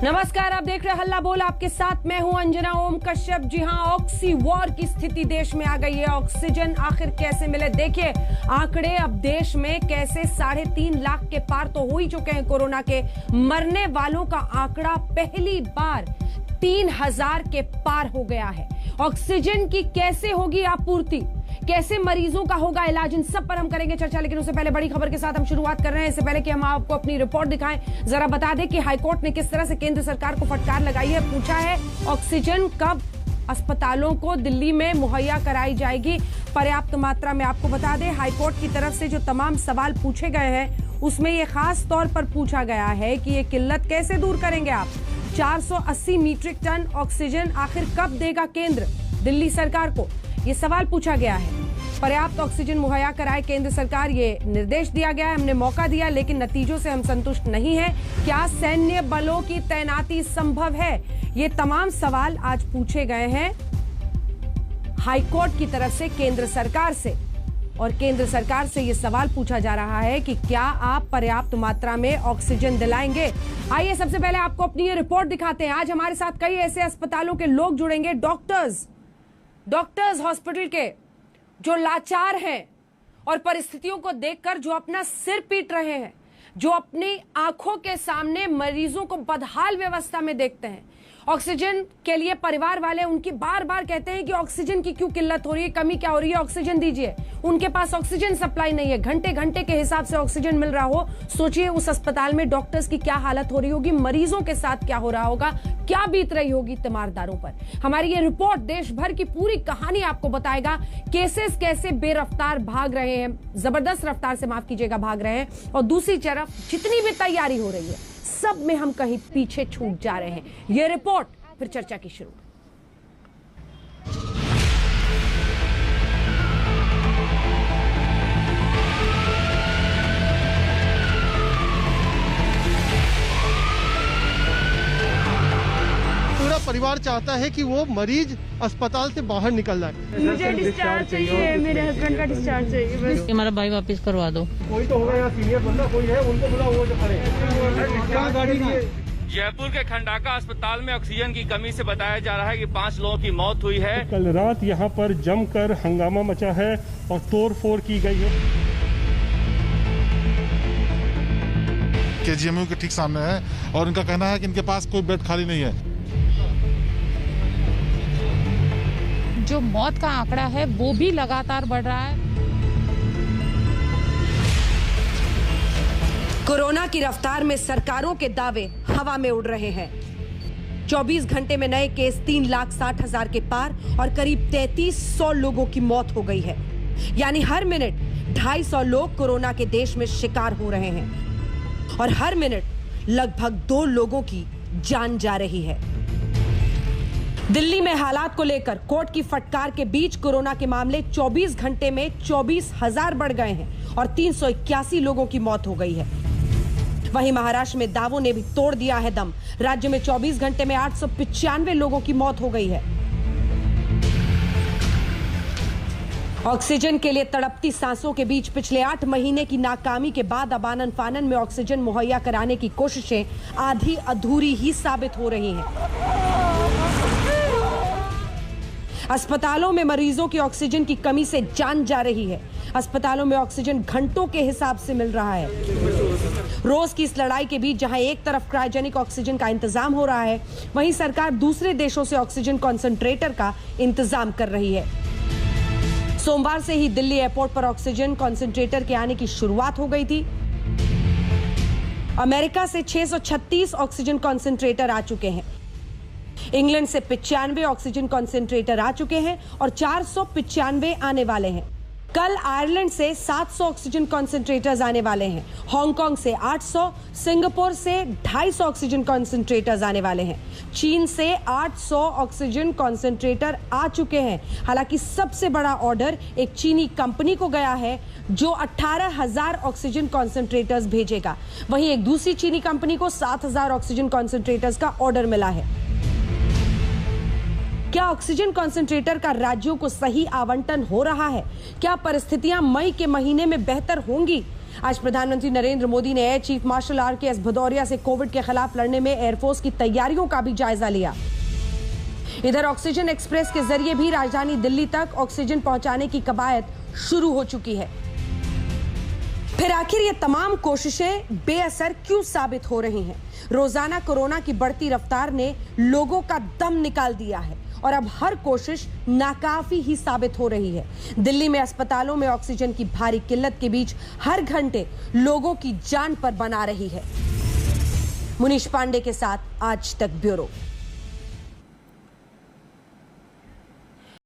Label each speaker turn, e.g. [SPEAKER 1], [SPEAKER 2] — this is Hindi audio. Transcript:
[SPEAKER 1] नमस्कार, आप देख रहे हैं हल्ला बोल। आपके साथ मैं हूं अंजना ओम कश्यप। जी हां, ऑक्सी वॉर की स्थिति देश में आ गई है। ऑक्सीजन आखिर कैसे मिले, देखिए आंकड़े अब देश में कैसे 3.5 लाख के पार तो हो ही चुके हैं। कोरोना के मरने वालों का आंकड़ा पहली बार 3000 के पार हो गया है। ऑक्सीजन की कैसे होगी आपूर्ति, कैसे मरीजों का होगा इलाज, इन सब पर हम करेंगे चर्चा। लेकिन उससे पहले बड़ी खबर के साथ हम शुरुआत कर रहे हैं। इससे पहले कि हम आपको अपनी रिपोर्ट दिखाएं, जरा बता दें कि हाईकोर्ट ने किस तरह से केंद्र सरकार को फटकार लगाई है। पूछा है ऑक्सीजन कब अस्पतालों को दिल्ली में मुहैया कराई जाएगी पर्याप्त मात्रा में। आपको बता दें हाईकोर्ट की तरफ से जो तमाम सवाल पूछे गए हैं उसमें यह खास तौर पर पूछा गया है कि ये किल्लत कैसे दूर करेंगे आप। 480 मीट्रिक टन ऑक्सीजन आखिर कब देगा केंद्र दिल्ली सरकार को, ये सवाल पूछा गया है। पर्याप्त ऑक्सीजन मुहैया कराए केंद्र सरकार, ये निर्देश दिया गया है। हमने मौका दिया लेकिन नतीजों से हम संतुष्ट नहीं हैं। क्या सैन्य बलों की तैनाती संभव है, ये तमाम सवाल आज पूछे गए हैं हाईकोर्ट की तरफ से केंद्र सरकार से। और केंद्र सरकार से ये सवाल पूछा जा रहा है कि क्या आप पर्याप्त मात्रा में ऑक्सीजन दिलाएंगे। आइए सबसे पहले आपको अपनी ये रिपोर्ट दिखाते हैं। आज हमारे साथ कई ऐसे अस्पतालों के लोग जुड़ेंगे, डॉक्टर्स हॉस्पिटल के, जो लाचार हैं और परिस्थितियों को देखकर जो अपना सिर पीट रहे हैं, जो अपनी आंखों के सामने मरीजों को बदहाल व्यवस्था में देखते हैं। ऑक्सीजन के लिए परिवार वाले उनकी बार बार कहते हैं कि ऑक्सीजन की क्यों किल्लत हो रही है, कमी क्या हो रही है, ऑक्सीजन दीजिए। उनके पास ऑक्सीजन सप्लाई नहीं है, घंटे घंटे के हिसाब से ऑक्सीजन मिल रहा हो। सोचिए उस अस्पताल में डॉक्टर्स की क्या हालत हो रही होगी, मरीजों के साथ क्या हो रहा होगा, क्या बीत रही होगी तीमारदारों पर। हमारी ये रिपोर्ट देश भर की पूरी कहानी आपको बताएगा। केसेस कैसे बेरफ्तार भाग रहे हैं, जबरदस्त रफ्तार से माफ कीजिएगा भाग रहे हैं, और दूसरी तरफ जितनी भी तैयारी हो रही है सब में हम कहीं पीछे छूट जा रहे हैं। ये रिपोर्ट फिर चर्चा की शुरू।
[SPEAKER 2] पूरा परिवार चाहता है कि वो मरीज अस्पताल से बाहर निकल जाए।
[SPEAKER 3] मुझे डिस्चार्ज चाहिए, मेरे हस्बैंड का डिस्चार्ज चाहिए बस।
[SPEAKER 4] हमारा भाई वापस करवा दो।
[SPEAKER 2] कोई तो होगा यहाँ सीनियर बंदा कोई है, उनको बुलाओ, वो जो खड़े गाड़ी लिए।
[SPEAKER 5] जयपुर के खंडाका अस्पताल में ऑक्सीजन की कमी से बताया जा रहा है कि 5 लोगों की मौत हुई है।
[SPEAKER 6] कल रात यहाँ पर जमकर हंगामा मचा है और तोड़फोड़ की गई है।
[SPEAKER 7] केजीएमयू के ठीक सामने है और इनका कहना है कि इनके पास कोई बेड खाली नहीं है।
[SPEAKER 4] जो मौत का आंकड़ा है वो भी लगातार बढ़ रहा है।
[SPEAKER 1] कोरोना की रफ्तार में सरकारों के दावे हवा में उड़ रहे हैं। 24 घंटे में नए केस 3,60,000 के पार और करीब 3300 लोगों की मौत हो गई है। यानी हर मिनट 250 लोग कोरोना के देश में शिकार हो रहे हैं और हर मिनट लगभग 2 लोगों की जान जा रही है। दिल्ली में हालात को लेकर कोर्ट की फटकार के बीच कोरोना के मामले 24 घंटे में 24,000 बढ़ गए हैं और 381 लोगों की मौत हो गई है। वहीं महाराष्ट्र में दावों ने भी तोड़ दिया है दम। राज्य में 24 घंटे में 895 लोगों की मौत हो गई है। ऑक्सीजन के लिए तड़पती सांसों के बीच पिछले 8 महीने की नाकामी के बाद अब आनन फानन में ऑक्सीजन मुहैया कराने की कोशिशें आधी अधूरी ही साबित हो रही हैं। अस्पतालों में मरीजों की ऑक्सीजन की कमी से जान जा रही है। अस्पतालों में ऑक्सीजन घंटों के हिसाब से मिल रहा है। रोज की इस लड़ाई के बीच जहां एक तरफ क्रायोजेनिक ऑक्सीजन का इंतजाम हो रहा है, वहीं सरकार दूसरे देशों से ऑक्सीजन कॉन्सेंट्रेटर का इंतजाम कर रही है। सोमवार से ही दिल्ली एयरपोर्ट पर ऑक्सीजन कॉन्सेंट्रेटर के आने की शुरुआत हो गई थी। अमेरिका से 636 ऑक्सीजन कॉन्सेंट्रेटर आ चुके हैं। इंग्लैंड से 95 ऑक्सीजन कॉन्सेंट्रेटर आ चुके हैं और 495 आने वाले हैं। कल आयरलैंड से 700 ऑक्सीजन कॉन्सेंट्रेटर्स आने वाले हैं। हांगकांग से 800, सिंगापुर से 250 ऑक्सीजन कॉन्सेंट्रेटर्स आने वाले हैं। चीन से 800 ऑक्सीजन कॉन्सेंट्रेटर आ चुके हैं। हालांकि सबसे बड़ा ऑर्डर एक चीनी कंपनी को गया है जो 18,000 ऑक्सीजन कॉन्सेंट्रेटर्स भेजेगा। वहीं एक दूसरी चीनी कंपनी को 7,000 ऑक्सीजन कॉन्सेंट्रेटर्स का ऑर्डर मिला है। क्या ऑक्सीजन कॉन्सेंट्रेटर का राज्यों को सही आवंटन हो रहा है? क्या परिस्थितियां मई के महीने में बेहतर होंगी? आज प्रधानमंत्री नरेंद्र मोदी ने air chief marshal RKS Bhadauria से कोविड के खिलाफ लड़ने में एयरफोर्स की तैयारियों का भी जायजा लिया। इधर ऑक्सीजन एक्सप्रेस के जरिए भी राजधानी दिल्ली तक ऑक्सीजन पहुंचाने की कवायद शुरू हो चुकी है। फिर आखिर ये तमाम कोशिशें बेअसर क्यों साबित हो रही हैं? रोजाना कोरोना की बढ़ती रफ्तार ने लोगों का दम निकाल दिया है और अब हर कोशिश नाकाफी ही साबित हो रही है। दिल्ली में अस्पतालों में ऑक्सीजन की भारी किल्लत के बीच हर घंटे लोगों की जान पर बना रही है। मुनीश पांडे के साथ आज तक ब्यूरो।